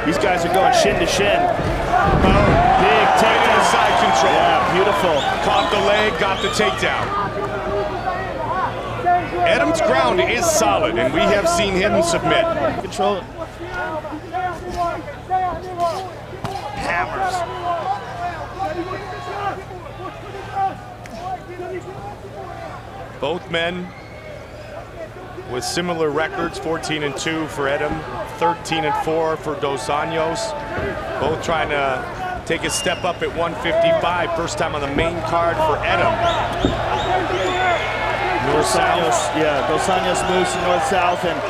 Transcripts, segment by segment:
These guys are going shin to shin. Big takedown. Side control. Yeah, beautiful. Caught the leg, got the takedown. Adam's ground is solid, and we have seen him submit. Control it. Hammers. Both men with similar records, 14-2 for Edem, 13-4 for Dos Anjos. Both trying to take a step up at 155. First time on the main card for Edem. North-south. Yeah, Dos Anjos moves to north-south, and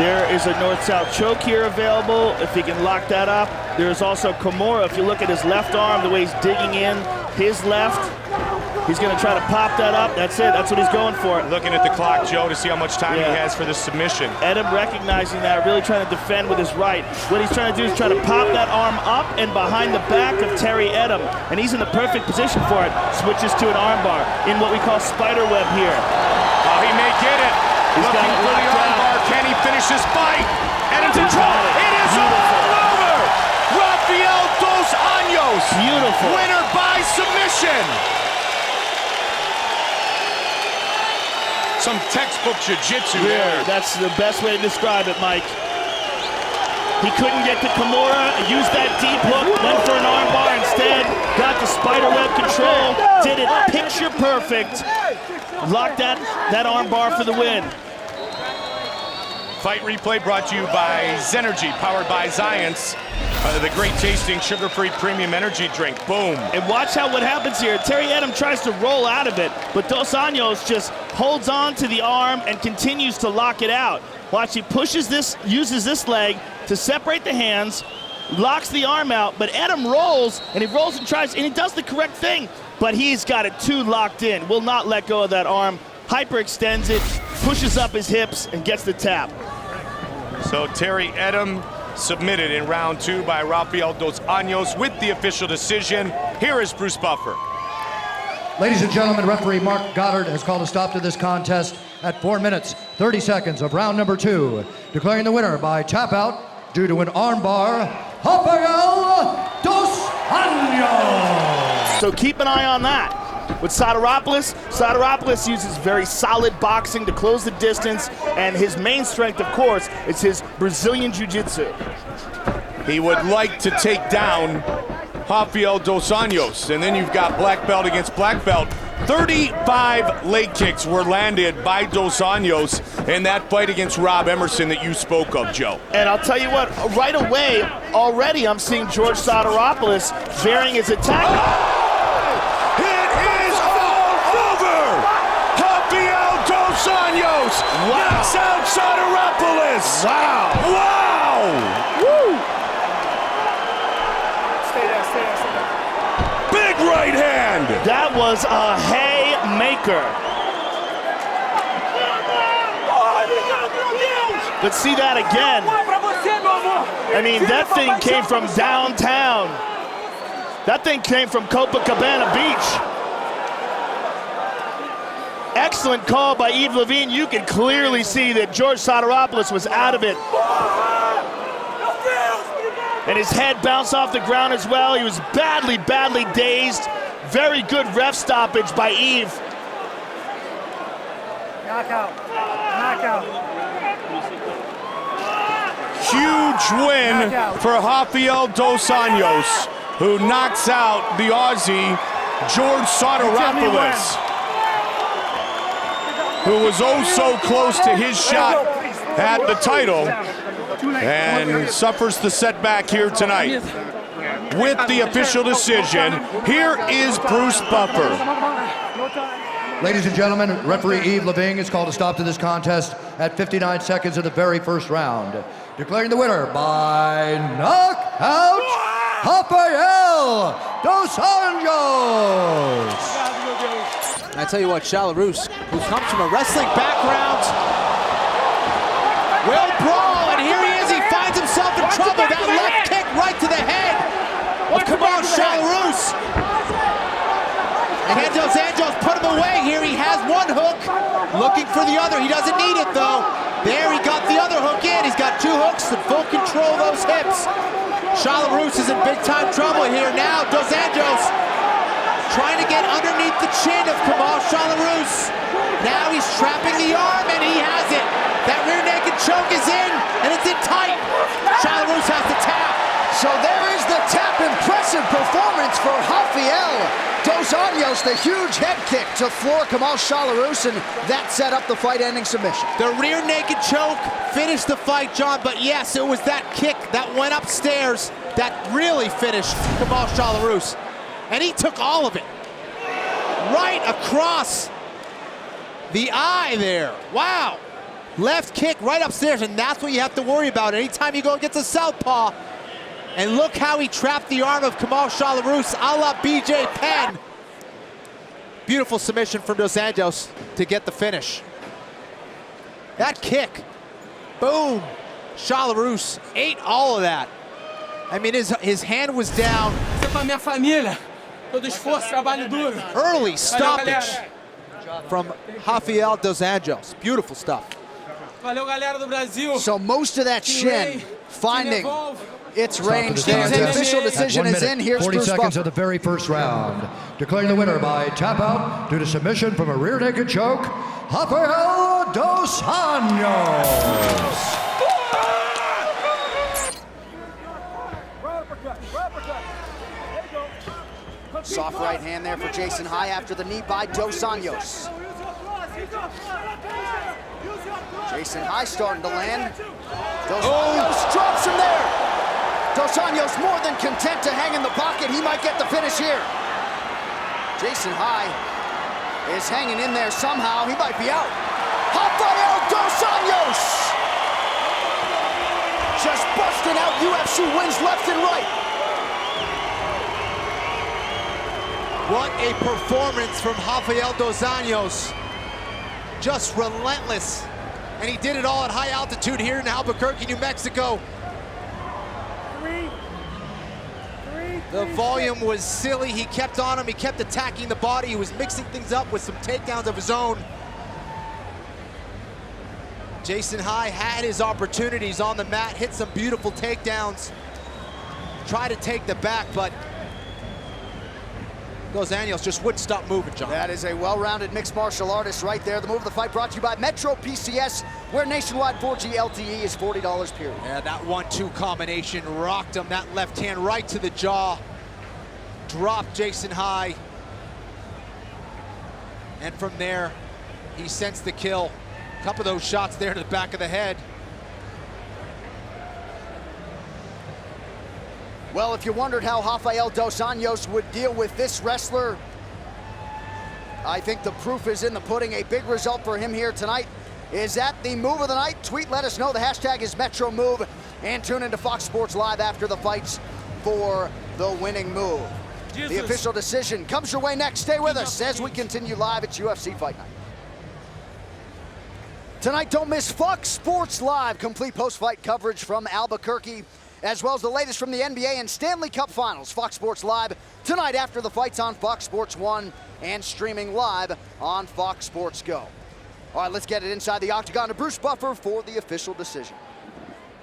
there is a north-south choke here available if he can lock that up. There's also Kimura. If you look at his left arm, the way he's digging in his left, he's going to try to pop that up. That's it. That's what he's going for. Looking at the clock, Joe, to see how much time he has for the submission. Edem recognizing that, really trying to defend with his right. What he's trying to do is try to pop that arm up and behind the back of Terry Edem, and he's in the perfect position for it. Switches to an armbar in what we call spider web here. Oh, he may get it. He's looking for the armbar. Can he finish this fight? Edem's in trouble. It is all over. Rafael Dos Anjos. Beautiful. Winner by submission. Some textbook jiu-jitsu there. That's the best way to describe it, Mike. He couldn't get to Kimura, used that deep hook, went for an armbar instead, got the spiderweb control, did it picture perfect, locked that armbar for the win. Fight replay brought to you by Zenergy, powered by Zions. The great tasting sugar-free premium energy drink. Boom. And watch what happens here. Terry Edem tries to roll out of it, but Dos Anjos just holds on to the arm and continues to lock it out. Watch, he pushes this, uses this leg to separate the hands, locks the arm out, but Edem rolls, and he rolls and tries, and he does the correct thing, but he's got it too locked in. Will not let go of that arm. Hyperextends it, pushes up his hips, and gets the tap. So Terry Edem submitted in round 2 by Rafael Dos Anjos with the official decision. Here is Bruce Buffer. Ladies and gentlemen, referee Mark Goddard has called a stop to this contest at 4 minutes, 30 seconds of round number 2, declaring the winner by tap out due to an armbar, Rafael Dos Anjos. So keep an eye on that. With Sotiropoulos uses very solid boxing to close the distance, and his main strength, of course, is his Brazilian Jiu-Jitsu. He would like to take down Rafael Dos Anjos, and then you've got black belt against black belt. 35 leg kicks were landed by Dos Anjos in that fight against Rob Emerson that you spoke of, Joe. And I'll tell you what, right away, already I'm seeing George Sotiropoulos varying his attack. Dos Anjos knocks out Sotiropoulos. Wow. Wow. Woo. Stay there. Big right hand. That was a haymaker. But see that again. I mean, that thing came from downtown. That thing came from Copacabana Beach. Excellent call by Yves Lavigne. You can clearly see that George Sotiropoulos was out of it. And his head bounced off the ground as well. He was badly dazed. Very good ref stoppage by Yves. Knockout. Huge win for Rafael Dos Anjos, who knocks out the Aussie George Sotiropoulos, who was oh so close to his shot at the title and suffers the setback here tonight. With the official decision, here is Bruce Buffer. Ladies and gentlemen, referee Yves Lavigne has called a stop to this contest at 59 seconds of the very first round, declaring the winner by knockout, Rafael Dos Anjos. I tell you what, Chalarus, who comes from a wrestling background, will brawl, and here he is. He finds himself in trouble. That left kick right to the head of Kamau Chalarus. And Dos Anjos put him away here. He has one hook, looking for the other. He doesn't need it, though. There, he got the other hook in. He's got 2 hooks and full control of those hips. Chalarusse is in big-time trouble here now. Dos Anjos trying to get underneath the chin of Kamal Chalarusse. Now he's trapping the arm, and he has it. That rear naked choke is in, and it's in tight. Chalarusse has to tap. So there is the tap. Impressive performance for Rafael Dos Anjos. The huge head kick to floor Kamal Chalarusse, and that set up the fight-ending submission. The rear naked choke finished the fight, John, but yes, it was that kick that went upstairs that really finished Kamal Chalarusse. And he took all of it. Right across the eye there. Wow. Left kick right upstairs, and that's what you have to worry about anytime you go against a southpaw. And look how he trapped the arm of Kamal Chalarusse a la BJ Penn. Beautiful submission from Dos Anjos to get the finish. That kick, boom. Chalarusse ate all of that. I mean, his hand was down. Isso é pra minha família. Todo esforço, trabalho duro. Early Valeu, stoppage galera. from Rafael Dos Anjos. Beautiful stuff. Valeu, galera do Brasil. So most of that shin finding its range Stop to there. this The contest official at decision 1 is minute, in. Here's 40 Bruce seconds Buffer. of the very first round. Declaring the winner by tap out due to submission from a rear naked choke, Rafael Dos Anjos. Soft right hand there for Jason High after the knee by Dos Anjos. Jason High starting to land. Dos Anjos drops him there. Dos Anjos more than content to hang in the pocket. He might get the finish here. Jason High is hanging in there somehow. He might be out. Rafael Dos Anjos just busting out UFC wins left and right. What a performance from Rafael Dos Anjos. Just relentless. And he did it all at high altitude here in Albuquerque, New Mexico. The volume was silly. He kept on him. He kept attacking the body. He was mixing things up with some takedowns of his own. Jason High had his opportunities on the mat, hit some beautiful takedowns. Tried to take the back, but Dos Anjos just wouldn't stop moving, John. That is a well-rounded mixed martial artist right there. The move of the fight brought to you by Metro PCS, where nationwide 4G LTE is $40 period. Yeah, that 1-2 combination rocked him. That left hand right to the jaw. Dropped Jason High. And from there, he sensed the kill. A couple of those shots there to the back of the head. Well, if you wondered how Rafael Dos Anjos would deal with this wrestler, I think the proof is in the pudding. A big result for him here tonight. Is that the move of the night? Tweet, let us know. The hashtag is MetroMove. And tune into Fox Sports Live after the fights for the winning move. The official decision comes your way next. Stay with us as we continue live at UFC Fight Night. Tonight, don't miss Fox Sports Live. Complete post-fight coverage from Albuquerque, as well as the latest from the NBA and Stanley Cup Finals. Fox Sports Live tonight after the fights on Fox Sports 1 and streaming live on Fox Sports Go. All right, let's get it inside the octagon to Bruce Buffer for the official decision.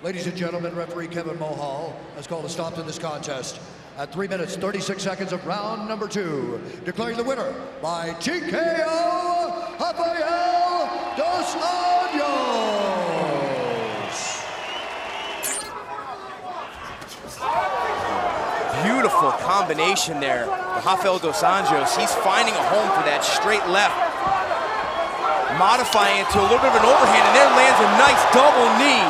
Ladies and gentlemen, referee Kevin Mohal has called a stop to this contest at 3 minutes, 36 seconds of round number 2, declaring the winner by TKO, Rafael Dos Anjos. Beautiful combination there for Rafael Dos Anjos. He's finding a home for that straight left, modifying it to a little bit of an overhand, and there lands a nice double knee.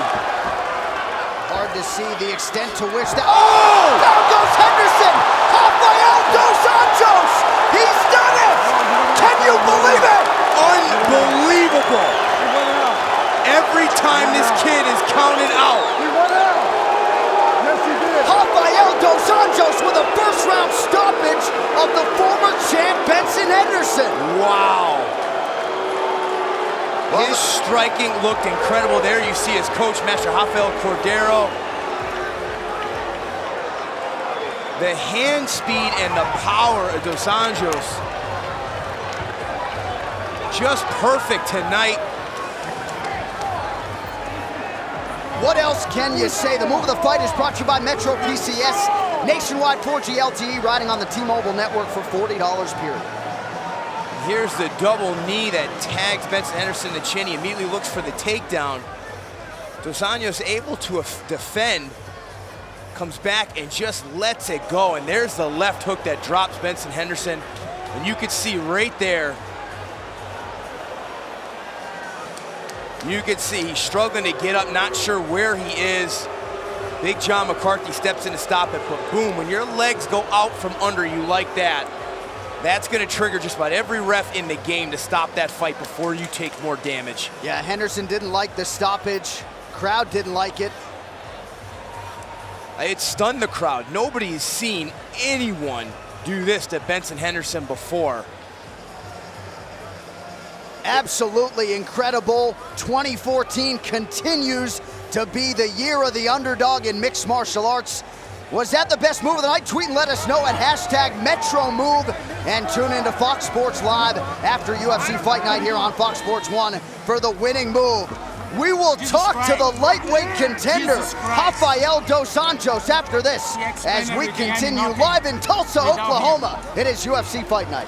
Hard to see the extent to which that... Oh! Down goes Henderson! Rafael Dos Anjos! He's done it! Can you believe it? Unbelievable! Every time this kid is counted out. Rafael Dos Anjos with a first-round stoppage of the former champ Benson Henderson. Wow. His striking looked incredible. There you see his coach, Master Rafael Cordero. The hand speed and the power of Dos Anjos. Just perfect tonight. What else can you say? The move of the fight is brought to you by Metro PCS, nationwide 4G LTE, riding on the T-Mobile network for $40 period. Here's the double knee that tags Benson Henderson in the chin. He immediately looks for the takedown. Dos Anjos able to defend, comes back and just lets it go. And there's the left hook that drops Benson Henderson. And you could see right there, you could see he's struggling to get up, not sure where he is. Big John McCarthy steps in to stop it, but boom, when your legs go out from under you like that, that's gonna trigger just about every ref in the game to stop that fight before you take more damage. Yeah, Henderson didn't like the stoppage. Crowd didn't like it. It stunned the crowd. Nobody's seen anyone do this to Benson Henderson before. Absolutely incredible. 2014 continues to be the year of the underdog in mixed martial arts. Was that the best move of the night? Tweet and let us know at #MetroMove and tune into Fox Sports Live after UFC Fight Night here on Fox Sports 1 for the winning move. We will talk to the lightweight contender, Rafael Dos Anjos, after this as we continue live in Tulsa, Oklahoma. It is UFC Fight Night.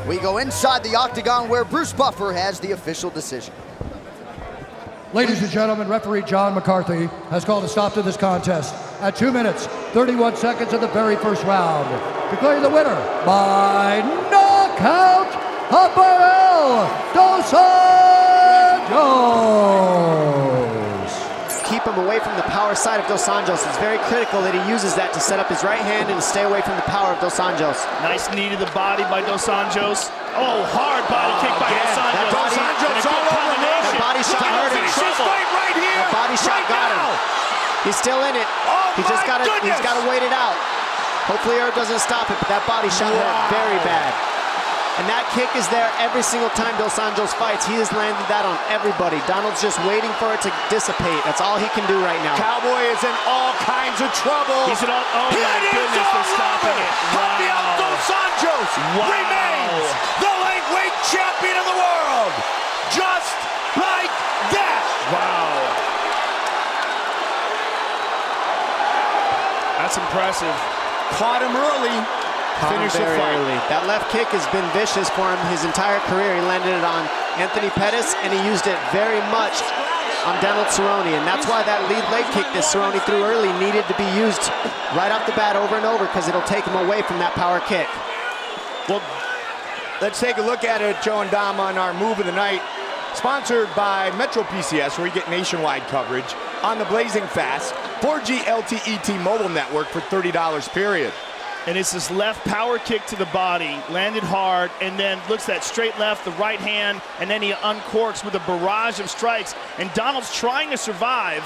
We go inside the octagon where Bruce Buffer has the official decision. Ladies and gentlemen, referee John McCarthy has called a stop to this contest at 2 minutes, 31 seconds of the very first round. Declaring the winner by knockout, Rafael Dos Anjos. Keep him away from the power side of Dos Anjos. It's very critical that he uses that to set up his right hand and to stay away from the power of Dos Anjos. Nice knee to the body by Dos Anjos. Oh, hard body kick by Dos Anjos. Dos Anjos all over him. The body shot hurt him. Right here. The body shot got him. He's still in it. He's just got to wait it out. Hopefully Herb doesn't stop it, but that body shot hurt very bad. And that kick is there every single time Dos Anjos fights. He has landed that on everybody. Donald's just waiting for it to dissipate. That's all he can do right now. Cowboy is in all kinds of trouble. He's in all, oh my goodness, they're stopping it. Rafael Wow. Dos Anjos remains the lightweight champion of the world. Just like that. Wow. That's impressive. Caught him early. Finish the Very fight. early. That left kick has been vicious for him his entire career. He landed it on Anthony Pettis, and he used it very much on Donald Cerrone, and that's why that lead leg kick that Cerrone threw early needed to be used right off the bat over and over, because it'll take him away from that power kick. Well, let's take a look at it, Joe and Dom, on our move of the night. Sponsored by Metro PCS, where you get nationwide coverage on the Blazing Fast 4G LTE T-Mobile network for $30 period. And it's this left power kick to the body, landed hard, and then looks that straight left, the right hand, and then he uncorks with a barrage of strikes. And Donald's trying to survive.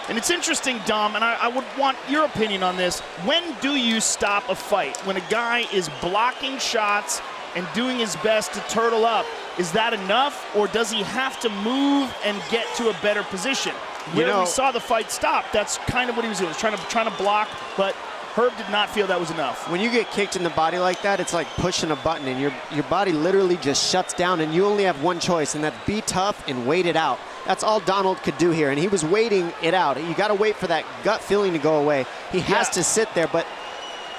And it's interesting, Dom, and I would want your opinion on this. When do you stop a fight? When a guy is blocking shots and doing his best to turtle up, is that enough, or does he have to move and get to a better position? Where we saw the fight stop, that's kind of what he was doing. He was trying to block, but Herb did not feel that was enough. When you get kicked in the body like that, it's like pushing a button, and your body literally just shuts down, and you only have one choice, and that's be tough and wait it out. That's all Donald could do here, and he was waiting it out. You got to wait for that gut feeling to go away. He has to sit there, but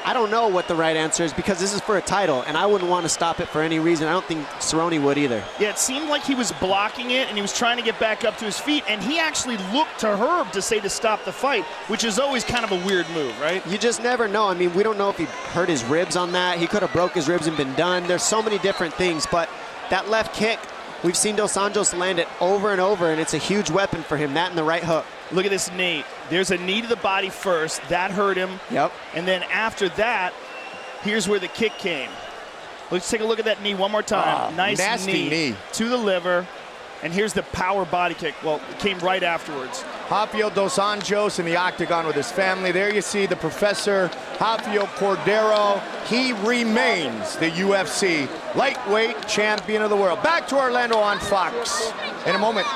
I don't know what the right answer is, because this is for a title, and I wouldn't want to stop it for any reason. I don't think Cerrone would either. Yeah, it seemed like he was blocking it, and he was trying to get back up to his feet, and he actually looked to Herb to say to stop the fight, which is always kind of a weird move, right? You just never know. I mean, we don't know if he hurt his ribs on that. He could have broke his ribs and been done. There's so many different things, but that left kick, we've seen Dos Anjos land it over and over, and it's a huge weapon for him, that and the right hook. Look at this knee. There's a knee to the body first. That hurt him. Yep. And then after that, here's where the kick came. Let's take a look at that knee one more time. Nice nasty knee to the liver. And here's the power body kick. Well, it came right afterwards. Rafael Dos Anjos in the octagon with his family. There you see the professor, Rafael Cordero. He remains the UFC lightweight champion of the world. Back to Orlando on Fox in a moment.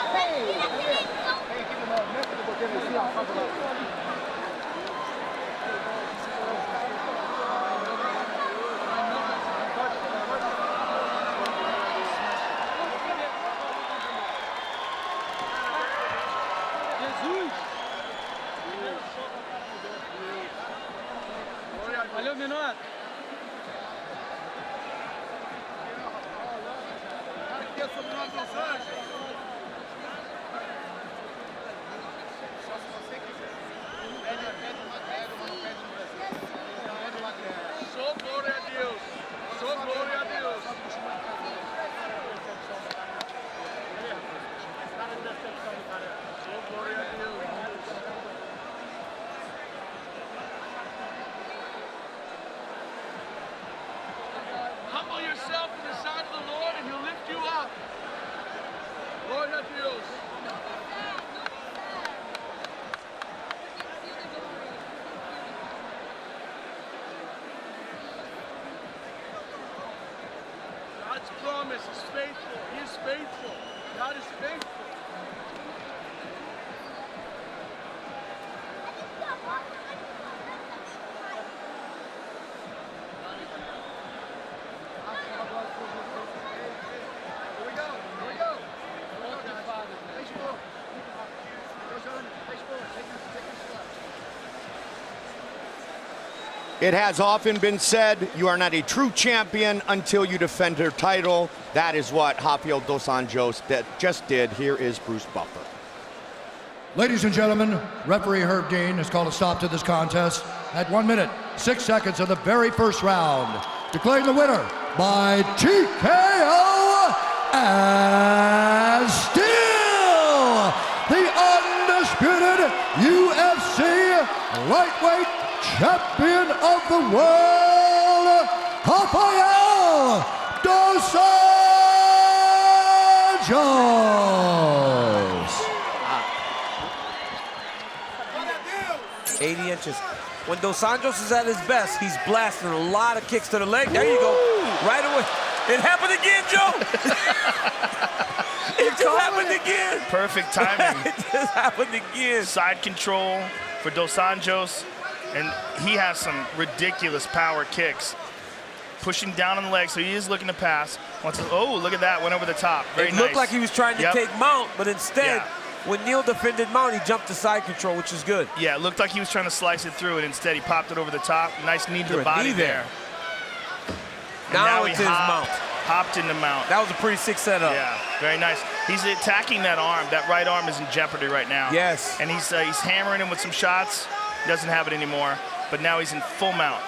Humble yourself in the sight of the Lord, and He'll lift you up. Gloria a Dios. God's promise is faithful. He is faithful. God is faithful. It has often been said, you are not a true champion until you defend your title. That is what Rafael dos Anjos just did. Here is Bruce Buffer. Ladies and gentlemen, referee Herb Dean has called a stop to this contest at 1 minute, 6 seconds of the very first round, declaring the winner by TKO as still the undisputed UFC lightweight champion of the world, Rafael dos Anjos. 80 inches. When Dos Anjos is at his best, he's blasting a lot of kicks to the leg. There you go. Right away. It happened again, Joe. It just happened again. Perfect timing. It just happened again. Side control for Dos Anjos, and he has some ridiculous power kicks. Pushing down on the leg, so he is looking to pass. Oh, look at that, went over the top. Very It nice. looked like he was trying to take Mount, but instead, Yeah. when Neil defended Mount, he jumped to side control, which is good. Yeah, it looked like he was trying to slice it through, and instead he popped it over the top. Nice knee to Threw the a body knee there. And Now he it's his Mount. hopped into Mount. That was a pretty sick setup. Yeah, very nice. He's attacking that arm. That right arm is in jeopardy right now. Yes. And he's hammering him with some shots. Doesn't have it anymore, but now he's in full mount.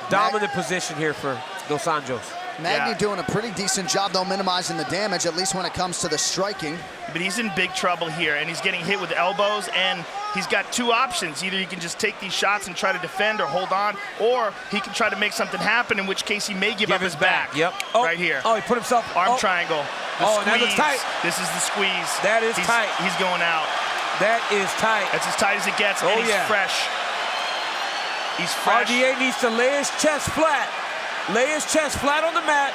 Dominant position here for Dos Anjos. Magny Yeah. doing a pretty decent job, though, minimizing the damage, at least when it comes to the striking. But he's in big trouble here, and he's getting hit with elbows, and he's got two options. Either he can just take these shots and try to defend or hold on, or he can try to make something happen, in which case he may give up his back. Yep. Right here. Oh, he put himself. Arm triangle. The Oh, squeeze. that looks tight. This is the squeeze. That is he's tight. He's going out. That is tight. That's as tight as it gets, Oh, and he's yeah. fresh. He's fresh. RDA needs to lay his chest flat. Lay his chest flat on the mat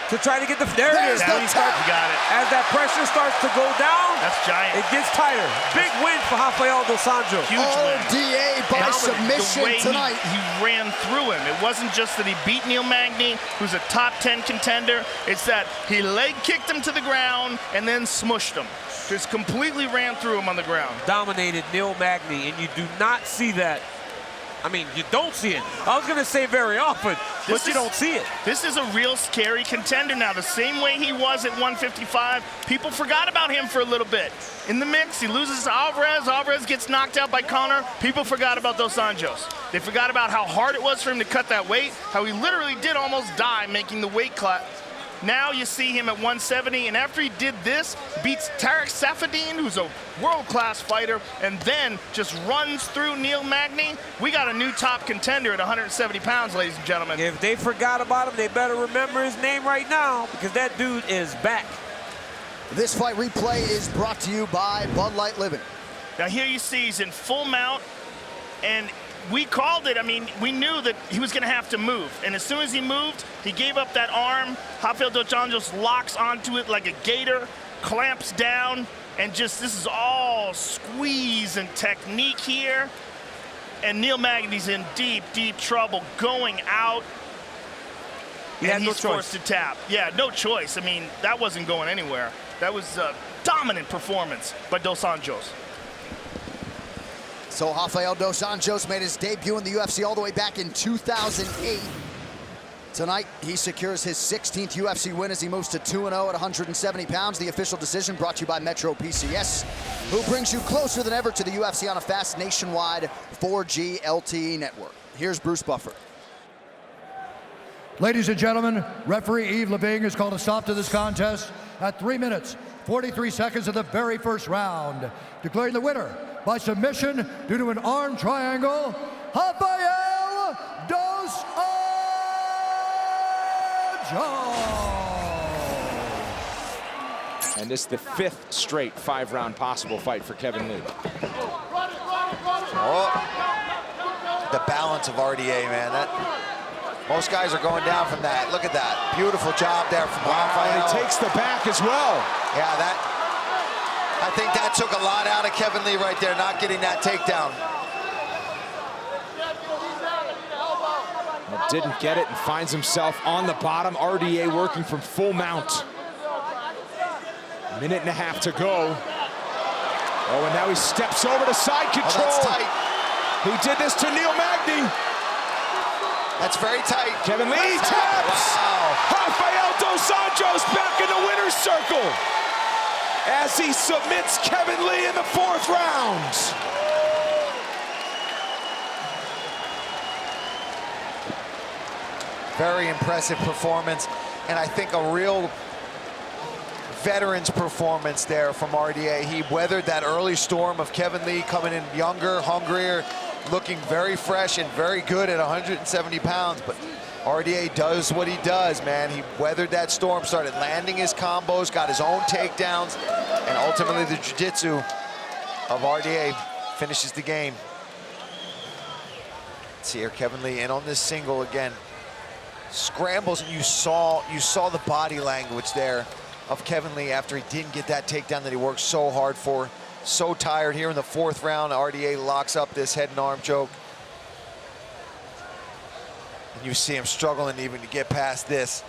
to try to get the. There it is. There's the When he starts- You got it. As that pressure starts to go down, That's giant. it gets tighter. Big win for Rafael dos Anjos. Huge win. RDA by And submission the way tonight. He ran through him. It wasn't just that he beat Neil Magny, who's a top 10 contender. It's that he leg kicked him to the ground and then smushed him. Just completely ran through him on the ground. Dominated Neil Magny, and you do not see that. I mean, you don't see it. I was going to say very often, but you don't see it. This is a real scary contender now. The same way he was at 155, people forgot about him for a little bit. In the mix, he loses to Alvarez. Alvarez gets knocked out by Conor. People forgot about Dos Anjos. They forgot about how hard it was for him to cut that weight, how he literally did almost die making the weight cut. Now you see him at 170, and after he did this, beats Tarek Safadine, who's a world-class fighter, and then just runs through Neil Magny. We got a new top contender at 170 pounds, ladies and gentlemen. If they forgot about him, they better remember his name right now, because that dude is back. This fight replay is brought to you by Bud Light Living. Now here you see he's in full mount, and we called it. I mean, we knew that he was going to have to move, and as soon as he moved, he gave up that arm. Rafael dos Anjos locks onto it like a gator, clamps down, and just this is all squeeze and technique here. And Neil Magny's in deep, deep trouble going out. He had and no he's forced choice. to tap. Yeah, no choice. I mean, that wasn't going anywhere. That was a dominant performance by Dos Anjos. So Rafael dos Anjos made his debut in the UFC all the way back in 2008. Tonight, he secures his 16th UFC win as he moves to 2-0 at 170 pounds. The official decision brought to you by Metro PCS, who brings you closer than ever to the UFC on a fast nationwide 4G LTE network. Here's Bruce Buffer. Ladies and gentlemen, referee Yves Lavigne has called a stop to this contest at 3 minutes, 43 seconds of the very first round, declaring the winner by submission due to an arm triangle, Rafael dos Anjos. And this is the 5th straight 5-round possible fight for Kevin Lee. Oh, the balance of RDA, man. Most guys are going down from that. Look at that. Beautiful job there from Rafael. And he takes the back as well. Yeah, I think that took a lot out of Kevin Lee right there, not getting that takedown. Didn't get it and finds himself on the bottom. RDA working from full mount. Minute and a half to go. Oh, and now he steps over to side control. Oh, that's tight. He did this to Neil Magny. That's very tight. Kevin Lee taps. Wow. Rafael dos Anjos back in the winner's circle as he submits Kevin Lee in the 4th round. Very impressive performance, and I think a real veteran's performance there from RDA. He weathered that early storm of Kevin Lee coming in younger, hungrier, looking very fresh and very good at 170 pounds. But RDA does what he does, man. He weathered that storm, started landing his combos, got his own takedowns, and ultimately the jiu-jitsu of RDA finishes the game. Let's see here, Kevin Lee in on this single again. Scrambles, and you saw the body language there of Kevin Lee after he didn't get that takedown that he worked so hard for. So tired here in the 4th round. RDA locks up this head and arm choke. And you see him struggling even to get past this.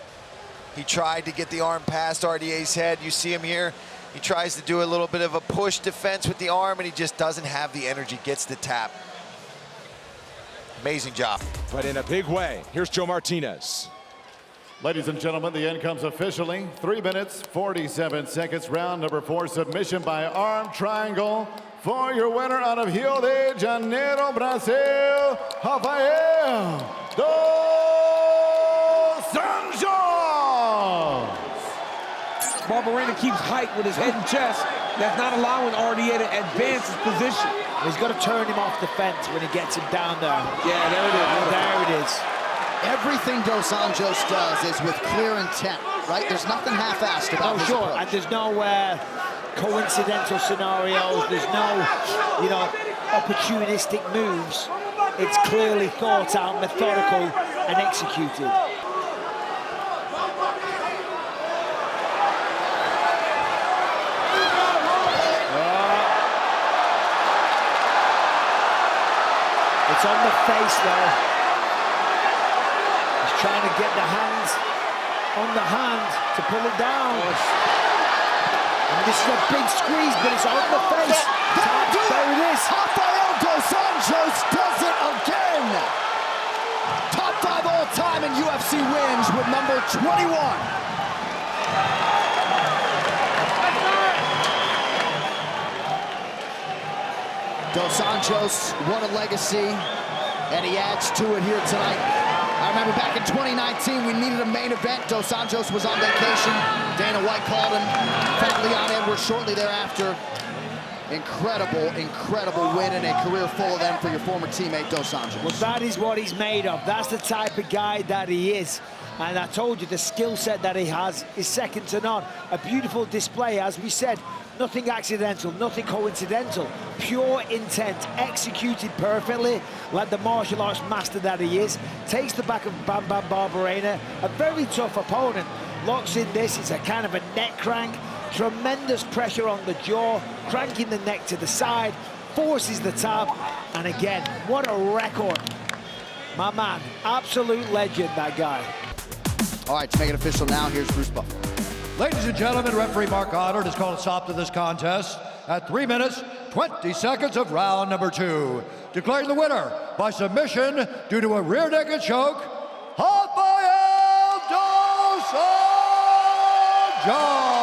He tried to get the arm past RDA's head. You see him here. He tries to do a little bit of a push defense with the arm, and he just doesn't have the energy, gets the tap. Amazing job. But in a big way. Here's Joe Martinez. Ladies and gentlemen, the end comes officially. 3 minutes, 47 seconds. Round number 4, submission by arm triangle. For your winner out of Rio de Janeiro, Brazil, Rafael dos Anjos. Barberena keeps height with his head and chest. That's not allowing RDA to advance his position. He's got to turn him off the fence when he gets him down there. Yeah, there it is. There it is. Everything Dos Anjos does is with clear intent, right? There's nothing half-assed about his approach. And there's no coincidental scenarios. There's no, opportunistic moves. It's clearly thought out, methodical, and executed. It's on the face though. He's trying to get the hands on the hand to pull it down. And this is a big squeeze, but it's on the face. There it is. Rafael dos Anjos does it again. Top 5 all time in UFC wins with number 21. Dos Anjos, what a legacy, and he adds to it here tonight. I remember back in 2019, we needed a main event. Dos Anjos was on vacation. Dana White called him, fought Leon Edwards shortly thereafter. Incredible, incredible win and a career full of them for your former teammate, Dos Anjos. Well, that is what he's made of. That's the type of guy that he is. And I told you, the skill set that he has is second to none. A beautiful display, as we said. Nothing accidental, nothing coincidental. Pure intent, executed perfectly, like the martial arts master that he is. Takes the back of Bam Bam Barberena, a very tough opponent. Locks in this, it's a kind of a neck crank. Tremendous pressure on the jaw, cranking the neck to the side, forces the tap, and again, what a record. My man, absolute legend, that guy. All right, to make it official now, here's Bruce Buffer. Ladies and gentlemen, referee Mark Goddard has called a stop to this contest at 3 minutes, 20 seconds of round number 2. Declaring the winner by submission due to a rear naked choke, Rafael dos Anjos.